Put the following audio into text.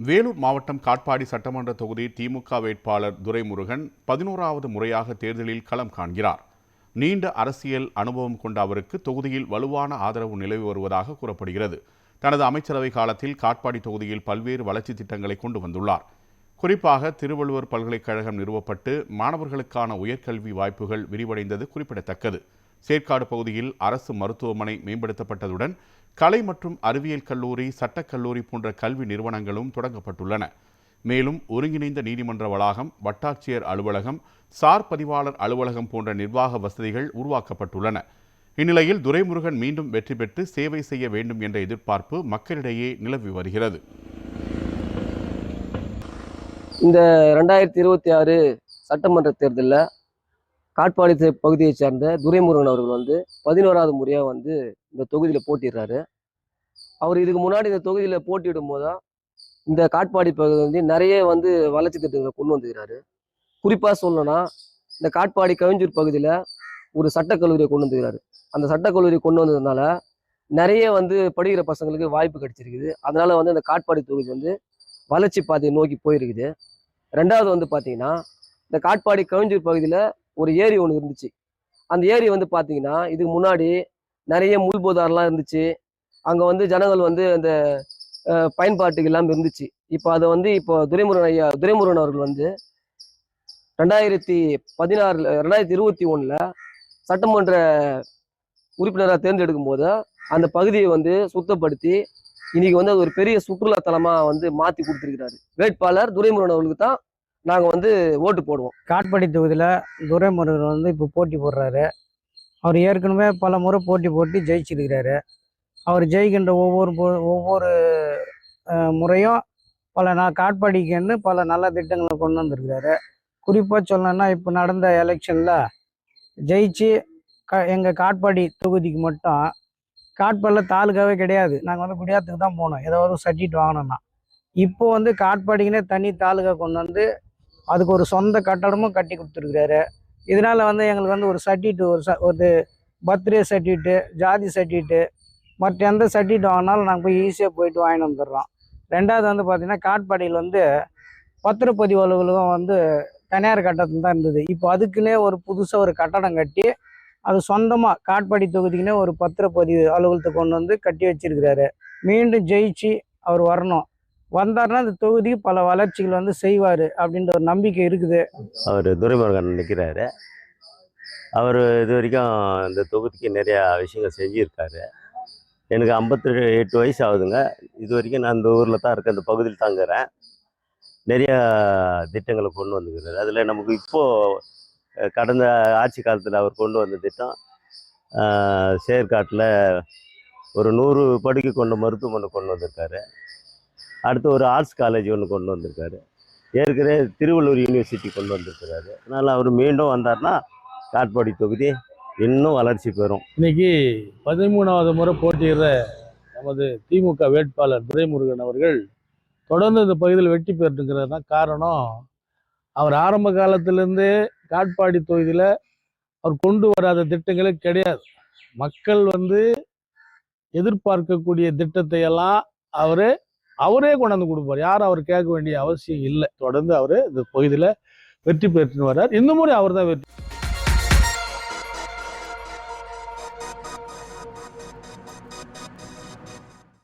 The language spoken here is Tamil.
வேலூர் மாவட்டம் காட்பாடி சட்டமன்ற தொகுதி திமுக வேட்பாளர் துரைமுருகன் 11வது முறையாக தேர்தலில் களம் காண்கிறார். நீண்ட அரசியல் அனுபவம் கொண்ட அவருக்கு தொகுதியில் வலுவான ஆதரவு நிலவி வருவதாக கூறப்படுகிறது. தனது அமைச்சரவை காலத்தில் காட்பாடி தொகுதியில் பல்வேறு வளர்ச்சி திட்டங்களை கொண்டு வந்துள்ளார். குறிப்பாக திருவள்ளுவர் பல்கலைக்கழகம் நிறுவப்பட்டு மாணவர்களுக்கான உயர்கல்வி வாய்ப்புகள் விரிவடைந்தது குறிப்பிடத்தக்கது. சேற்காடு பகுதியில் அரசு மருத்துவமனை மேம்படுத்தப்பட்டதுடன் கலை மற்றும் அறிவியல் கல்லூரி, சட்டக்கல்லூரி போன்ற கல்வி நிறுவனங்களும் தொடங்கப்பட்டுள்ளன. மேலும் ஒருங்கிணைந்த நீதிமன்ற வளாகம், வட்டாட்சியர் அலுவலகம், சார் பதிவாளர் அலுவலகம் போன்ற நிர்வாக வசதிகள் உருவாக்கப்பட்டுள்ளன. இந்நிலையில் துரைமுருகன் மீண்டும் வெற்றி பெற்று சேவை செய்ய வேண்டும் என்ற எதிர்பார்ப்பு மக்களிடையே நிலவி வருகிறது. இந்த 2026 சட்டமன்ற தேர்தலில் காட்பாடி பகுதியை சேர்ந்த துரைமுருகன் அவர்கள் 11வது முறையாக இந்த தொகுதியில் போட்டிடுறாரு. அவர் இதுக்கு முன்னாடி இந்த தொகுதியில் போட்டியிடும் போதுதான் இந்த காட்பாடி பகுதி நிறைய வளர்ச்சி திட்டங்களை கொண்டு வந்துக்கிறாரு. குறிப்பாக சொல்லணும்னா இந்த காட்பாடி கவிஞ்சூர் பகுதியில் ஒரு சட்டக்கல்லூரியை கொண்டு வந்துக்கிறாரு. அந்த சட்டக்கல்லூரியை கொண்டு வந்ததுனால நிறைய படிக்கிற பசங்களுக்கு வாய்ப்பு கிடைச்சிருக்குது. அதனால அந்த காட்பாடி தொகுதி வளர்ச்சி பாதையை நோக்கி போயிருக்குது. ரெண்டாவது பார்த்தீங்கன்னா இந்த காட்பாடி கவிஞ்சூர் பகுதியில் ஒரு ஏரி ஒன்று இருந்துச்சு. அந்த ஏரி பார்த்தீங்கன்னா இதுக்கு முன்னாடி நிறைய முள்போதாரெலாம் இருந்துச்சு. அங்கே ஜனங்கள் அந்த பயன்பாட்டுக்கு இல்லாமல் இருந்துச்சு. இப்போ அதை இப்போ துரைமுருகன் அவர்கள் 2021 சட்டமன்ற உறுப்பினராக தேர்ந்தெடுக்கும் போது அந்த பகுதியை சுத்தப்படுத்தி இன்னைக்கு அது ஒரு பெரிய சுற்றுலா தலமாக மாற்றி கொடுத்துருக்கிறாரு. வேட்பாளர் துரைமுருகன் அவர்களுக்கு தான் நாங்கள் ஓட்டு போடுவோம். காட்பாடி தொகுதியில் துரைமுருகன் இப்போ போட்டி போடுறாரு. அவர் ஏற்கனவே பல முறை போட்டி ஜெயிச்சிருக்கிறாரு. அவர் ஜெயிக்கின்ற ஒவ்வொரு முறையும் காட்பாடிக்குன்னு பல நல்ல திட்டங்களை கொண்டு வந்திருக்கிறாரு. குறிப்பாக சொல்லணும்னா இப்போ நடந்த எலெக்ஷனில் ஜெயிச்சு எங்கள் காட்பாடி தொகுதிக்கு மட்டும் காட்பாடியில் தாலுக்காவே கிடையாது. நாங்கள் குடியாத்துக்கு தான் போனோம் ஏதாவது சர்டிஃபிகேட் வாங்கினோம்னா. இப்போ காட்பாடிக்குன்னே தனி தாலுக்கா கொண்டு அதுக்கு ஒரு சொந்த கட்டடமும் கட்டி கொடுத்துருக்குறாரு. இதனால் எங்களுக்கு ஒரு சர்டிஃபிகேட், ஒரு பர்த்டே சர்டிஃபிகேட்டு, ஜாதி சர்டிஃபிகேட்டு, மற்ற எந்த சர்டிஃபிகேட் வாங்கினாலும் நாங்கள் போய் ஈஸியாக போயிட்டு வாங்கிட்டு வந்துடுறோம். ரெண்டாவது பார்த்திங்கன்னா காட்பாடியில் பத்திரப்பதிவு அலுவலகம் தனியார் கட்டடத்தில் தான் இருந்தது. இப்போ அதுக்குன்னே ஒரு புதுசாக ஒரு கட்டடம் கட்டி அது சொந்தமாக காட்பாடி தொகுதிக்குன்னே ஒரு பத்திரப்பதிவு அலுவலகத்தை கொண்டு கட்டி வச்சிருக்கிறாரு. மீண்டும் ஜெயிச்சு அவர் வரணும். வந்தார்னா இந்த தொகுதிக்கு பல வளர்ச்சிகள் செய்வார் அப்படின்ற ஒரு நம்பிக்கை இருக்குது. அவர் துரைமுருகன் நிற்கிறாரு. அவர் இது வரைக்கும் இந்த தொகுதிக்கு நிறையா விஷயங்கள் செஞ்சுருக்காரு. எனக்கு 58 வயசு ஆகுதுங்க. இது வரைக்கும் நான் இந்த ஊரில் தான் இருக்கேன், இந்த பகுதியில் தாங்கிறேன். நிறையா திட்டங்களை கொண்டு வந்துக்கிறாரு. அதில் நமக்கு இப்போது கடந்த ஆட்சி காலத்தில் அவர் கொண்டு வந்த திட்டம், சேர்க்காட்டில் ஒரு 100 படுக்கை கொண்ட மருத்துவமனை கொண்டு வந்திருக்காரு. அடுத்து ஒரு ஆர்ட்ஸ் காலேஜ் ஒன்று கொண்டு வந்திருக்காரு. ஏற்கனவே திருவள்ளூர் யூனிவர்சிட்டி கொண்டு வந்திருக்கிறாரு. அதனால் அவர் மீண்டும் வந்தார்னா காட்பாடி தொகுதி இன்னும் வளர்ச்சி பெறும். இன்னைக்கு 13வது முறை போட்டியிடுற நமது திமுக வேட்பாளர் துரைமுருகன் அவர்கள் தொடர்ந்து இந்த பகுதியில் வெற்றி பெற்றுங்கிறது தான் காரணம். அவர் ஆரம்ப காலத்திலேருந்தே காட்பாடி தொகுதியில் அவர் கொண்டு வராத திட்டங்களே கிடையாது. மக்கள் எதிர்பார்க்கக்கூடிய திட்டத்தை எல்லாம் அவரே கொண்டாந்து கொடுப்பார். யாரும் அவர் கேட்க வேண்டிய அவசியம் இல்லை. தொடர்ந்து அவர் இந்த பகுதியில் வெற்றி பெற்றுன்னு வர்றார். இந்த முறை அவர் தான் வெற்றி.